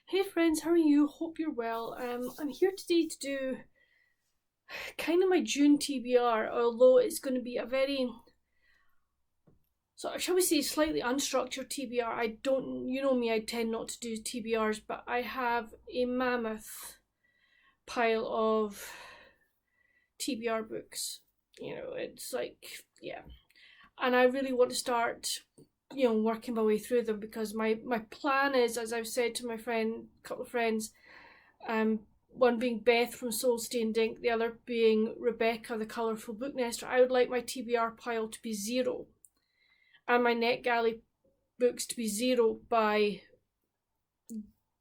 Hey friends, how are you? Hope you're well. I'm here today to do kind of my June TBR, although it's going to be a very, so shall we say, slightly unstructured TBR. I don't, you know me, I tend not to do TBRs, but I have a mammoth pile of TBR books. It's like, yeah. And I really want to start, working my way through them because my plan is, as I've said to my couple of friends, um, one being Beth from Soul Stained Ink, the other being Rebecca, the Colourful Book Nester. I would like my TBR pile to be 0 and my NetGalley books to be 0 by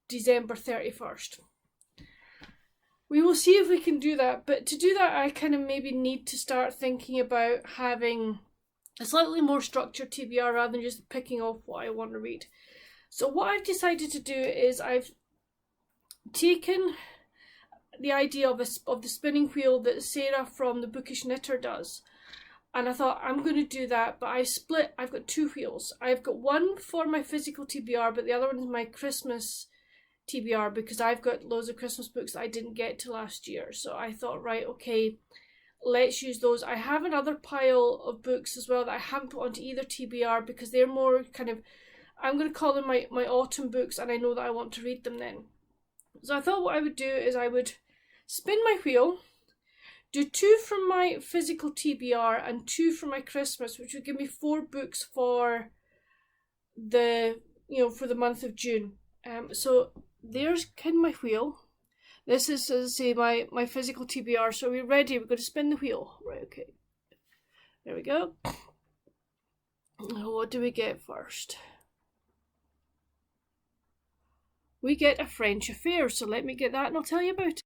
December 31st. We will see if we can do that, but to do that I kind of maybe need to start thinking about having a slightly more structured TBR rather than just picking off what I want to read. So what I've decided to do is I've taken the idea of the spinning wheel that Sarah from the Bookish Knitter does, and I thought I'm going to do that, but I've got 2 wheels. I've got one for my physical TBR, but the other one is my Christmas TBR because I've got loads of Christmas books that I didn't get to last year. So I thought, right, okay, let's use those. I have another pile of books as well that I haven't put onto either TBR because they're more kind of, I'm going to call them my autumn books, and I know that I want to read them then. So I thought what I would do is I would spin my wheel, do 2 from my physical TBR and 2 from my Christmas, which would give me 4 books for the month of June. So there's kind of my wheel. This is, as I say, my physical TBR. So we're ready. We're going to spin the wheel. Right, okay. There we go. What do we get first? We get A French Affair. So let me get that and I'll tell you about it.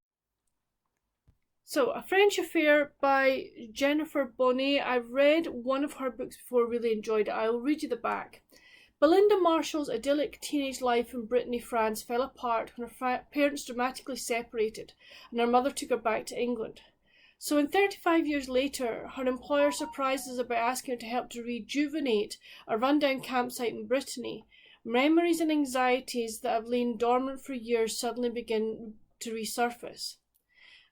So, A French Affair by Jennifer Bonnet. I've read one of her books before, really enjoyed it. I'll read you the back. Belinda Marshall's idyllic teenage life in Brittany, France fell apart when her parents dramatically separated and her mother took her back to England. So when 35 years later, her employer surprises her by asking her to help to rejuvenate a rundown campsite in Brittany, memories and anxieties that have lain dormant for years suddenly begin to resurface.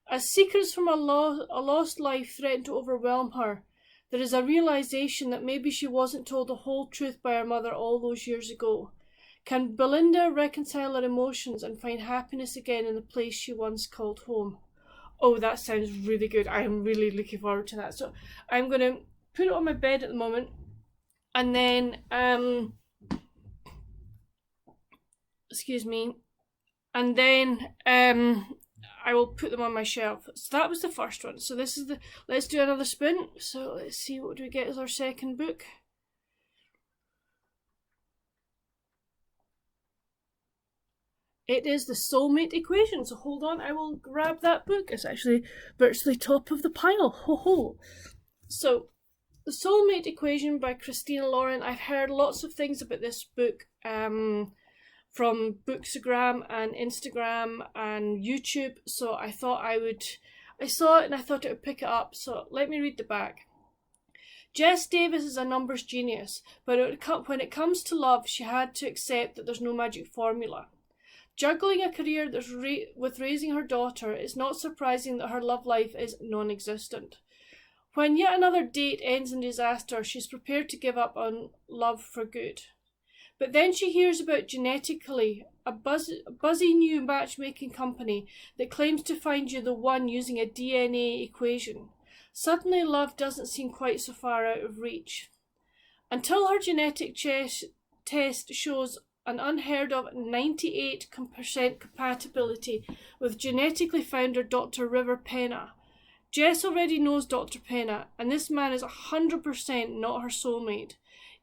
As secrets from a lost life threaten to overwhelm her, there is a realization that maybe she wasn't told the whole truth by her mother all those years ago. Can Belinda reconcile her emotions and find happiness again in the place she once called home? Oh, that sounds really good. I am really looking forward to that. So I'm going to put it on my bed at the moment, and then, excuse me, and then I will put them on my shelf. So that was the first one. So this is let's do another spin. So let's see, what do we get as our second book? It is the Soulmate Equation. So hold on, I will grab that book. It's actually virtually top of the pile. Ho ho. So the Soulmate Equation by Christina Lauren. I've heard lots of things about this book from Bookstagram and Instagram and YouTube, so I thought I saw it and I thought it would pick it up, so let me read the back. Jess Davis is a numbers genius, but when it comes to love, she had to accept that there's no magic formula. Juggling a career with raising her daughter, it's not surprising that her love life is non-existent. When yet another date ends in disaster, she's prepared to give up on love for good. But then she hears about Genetically, a buzzy new matchmaking company that claims to find you the one using a DNA equation. Suddenly love doesn't seem quite so far out of reach. Until her genetic test shows an unheard of 98% compatibility with Genetically founder Dr. River Penna. Jess already knows Dr. Penna, and this man is 100% not her soulmate.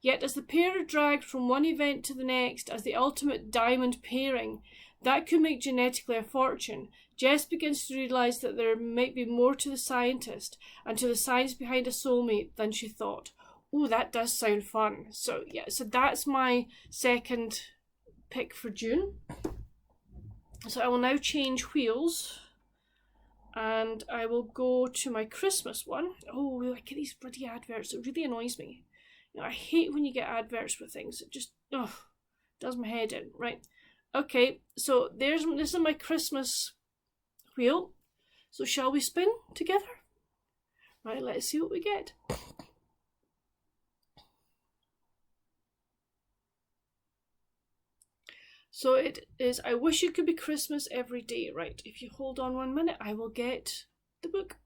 Yet as the pair are dragged from one event to the next as the ultimate diamond pairing, that could make Genetically a fortune, Jess begins to realise that there might be more to the scientist and to the science behind a soulmate than she thought. Oh, that does sound fun. So yeah, so that's my second pick for June. So I will now change wheels and I will go to my Christmas one. Oh, I get these bloody adverts. It really annoys me. I hate when you get adverts for things. It just does my head in. Right. Okay, so this is my Christmas wheel. So shall we spin together? Right, let's see what we get. So it is, I wish it could be Christmas every day. Right, if you hold on 1 minute, I will get the book.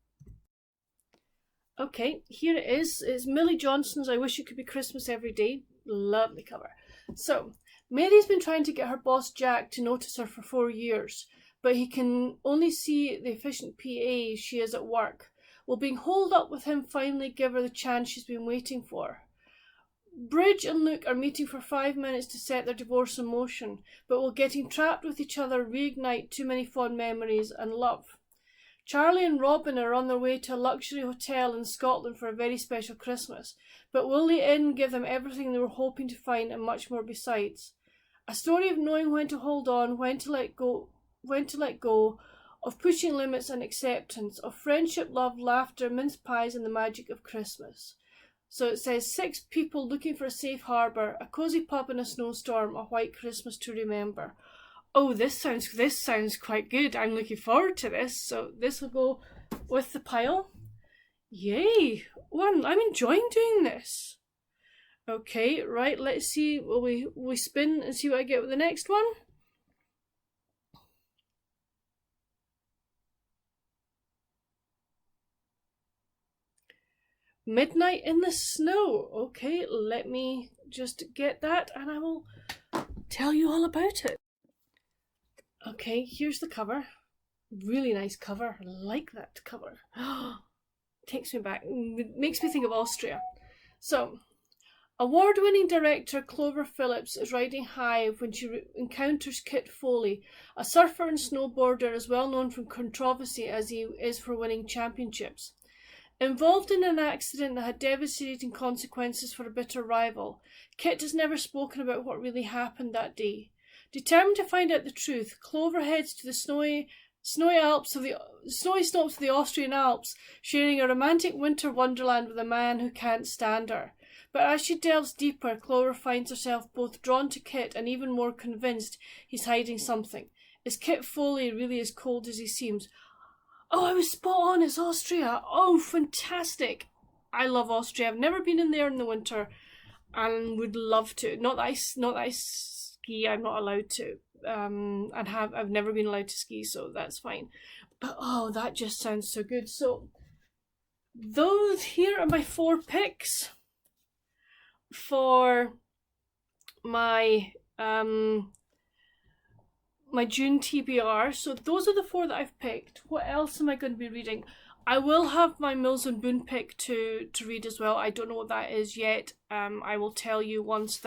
Okay, here it is. It's Millie Johnson's I Wish It Could Be Christmas Every Day. Lovely cover. So, Mary's been trying to get her boss Jack to notice her for 4 years, but he can only see the efficient PA she is at work. Will being holed up with him finally give her the chance she's been waiting for? Bridge and Luke are meeting for 5 minutes to set their divorce in motion, but will getting trapped with each other reignite too many fond memories and love? Charlie and Robin are on their way to a luxury hotel in Scotland for a very special Christmas, but will the inn give them everything they were hoping to find and much more besides? A story of knowing when to hold on, when to let go, of pushing limits and acceptance, of friendship, love, laughter, mince pies and the magic of Christmas. So it says 6 people looking for a safe harbour, a cosy pub in a snowstorm, a white Christmas to remember. Oh, this sounds quite good. I'm looking forward to this. So this will go with the pile. Yay! Well, I'm enjoying doing this. Okay, right, let's see. Will we spin and see what I get with the next one? Midnight in the Snow. Okay, let me just get that and I will tell you all about it. Okay, here's the cover. Really nice cover. I like that cover. Takes me back. Makes me think of Austria. So, award-winning director Clover Phillips is riding high when she encounters Kit Foley, a surfer and snowboarder as well known from controversy as he is for winning championships. Involved in an accident that had devastating consequences for a bitter rival, Kit has never spoken about what really happened that day. Determined to find out the truth, Clover heads to the snowy slopes of the Austrian Alps, sharing a romantic winter wonderland with a man who can't stand her. But as she delves deeper, Clover finds herself both drawn to Kit and even more convinced he's hiding something. Is Kit Foley really as cold as he seems? Oh, I was spot on, it's Austria. Oh, fantastic. I love Austria. I've never been in there in the winter and would love to. Not that I ski, I'm not allowed to. I've never been allowed to ski, so that's fine. But oh, that just sounds so good. So those here are my 4 picks for my my June TBR. So those are the 4 that I've picked. What else am I going to be reading? I will have my Mills and Boon pick to read as well. I don't know what that is yet. I will tell you once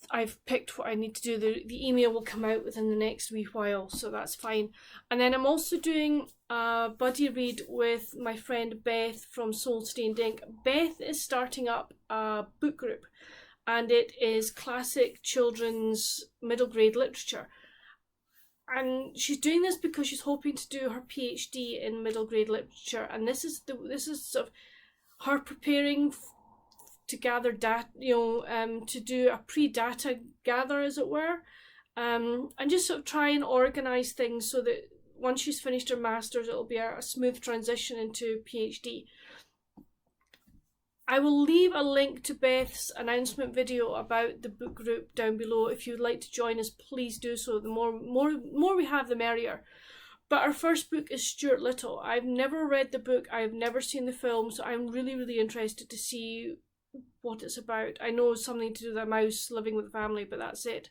I've picked what I need to do. The email will come out within the next wee while, so that's fine. And then I'm also doing a buddy read with my friend Beth from Soul Stained Ink. Beth is starting up a book group, and it is classic children's middle grade literature. And she's doing this because she's hoping to do her PhD in middle grade literature, and this is sort of her preparing to gather data, to do a pre-data gather, as it were, and just sort of try and organise things so that once she's finished her masters, it'll be a smooth transition into PhD. I will leave a link to Beth's announcement video about the book group down below. If you would like to join us, please do so. The more we have, the merrier. But our first book is Stuart Little. I've never read the book. I've never seen the film, so I'm really, really interested to see what it's about. I know something to do with a mouse living with a family, but that's it.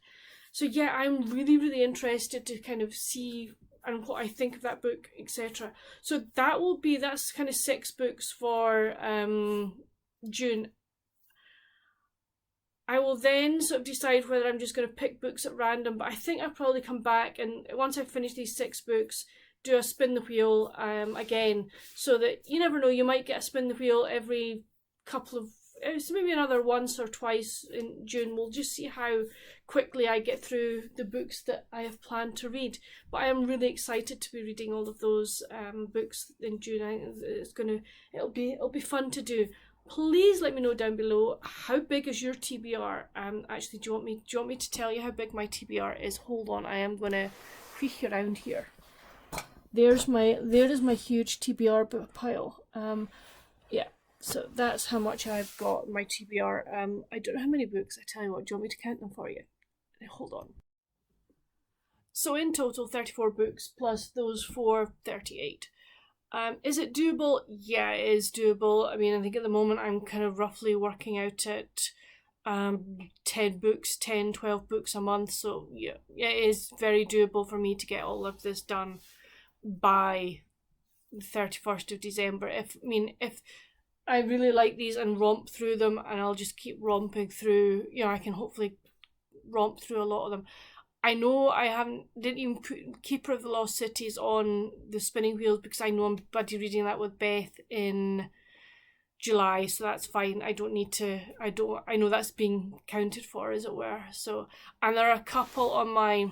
So yeah, I'm really, really interested to kind of see and what I think of that book, etc. So that's kind of 6 books for June. I will then sort of decide whether I'm just going to pick books at random, but I think I'll probably come back and once I've finished these 6 books, do a spin the wheel again, so that you never know, you might get a spin the wheel every couple of, so maybe another once or twice in June. We'll just see how quickly I get through the books that I have planned to read. But I am really excited to be reading all of those books in June. It'll be fun to do. please let me know down below, how big is your TBR? Actually, do you want me to tell you how big my TBR is? Hold on, I am gonna creak around here. There is my huge TBR pile. Yeah, so that's how much I've got in my TBR. I don't know how many books. I tell you what, do you want me to count them for you? Hold on. So in total, 34 books plus those 38. Is it doable? Yeah, it is doable. I mean, I think at the moment I'm kind of roughly working out at 10 books, 10, 12 books a month. So yeah, it is very doable for me to get all of this done by the 31st of December. If I really like these and romp through them, and I'll just keep romping through, I can hopefully romp through a lot of them. I know I didn't even put Keeper of the Lost Cities on the spinning wheels because I know I'm buddy reading that with Beth in July, so that's fine. I don't need to. I know that's being counted for, as it were. So, and there are a couple on my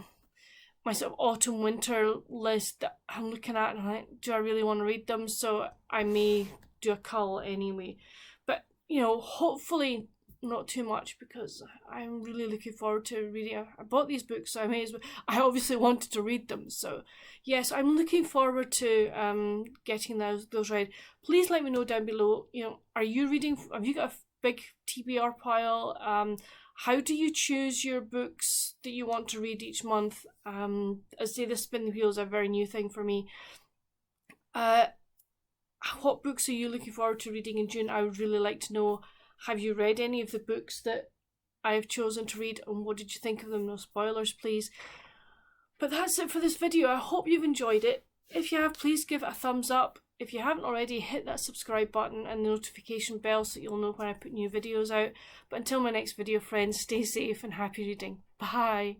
sort of autumn winter list that I'm looking at, and I'm like, do I really want to read them? So I may do a cull anyway. But hopefully not too much, because I'm really looking forward to reading. I bought these books, so I obviously wanted to read them. So yes, I'm looking forward to getting those read. Please let me know down below. Are you reading? Have you got a big TBR pile? How do you choose your books that you want to read each month? As I say, the spin the wheel is a very new thing for me. What books are you looking forward to reading in June? I would really like to know. Have you read any of the books that I've chosen to read, and what did you think of them? No spoilers, please. But that's it for this video. I hope you've enjoyed it. If you have, please give it a thumbs up. If you haven't already, hit that subscribe button and the notification bell so you'll know when I put new videos out. But until my next video, friends, stay safe and happy reading. Bye!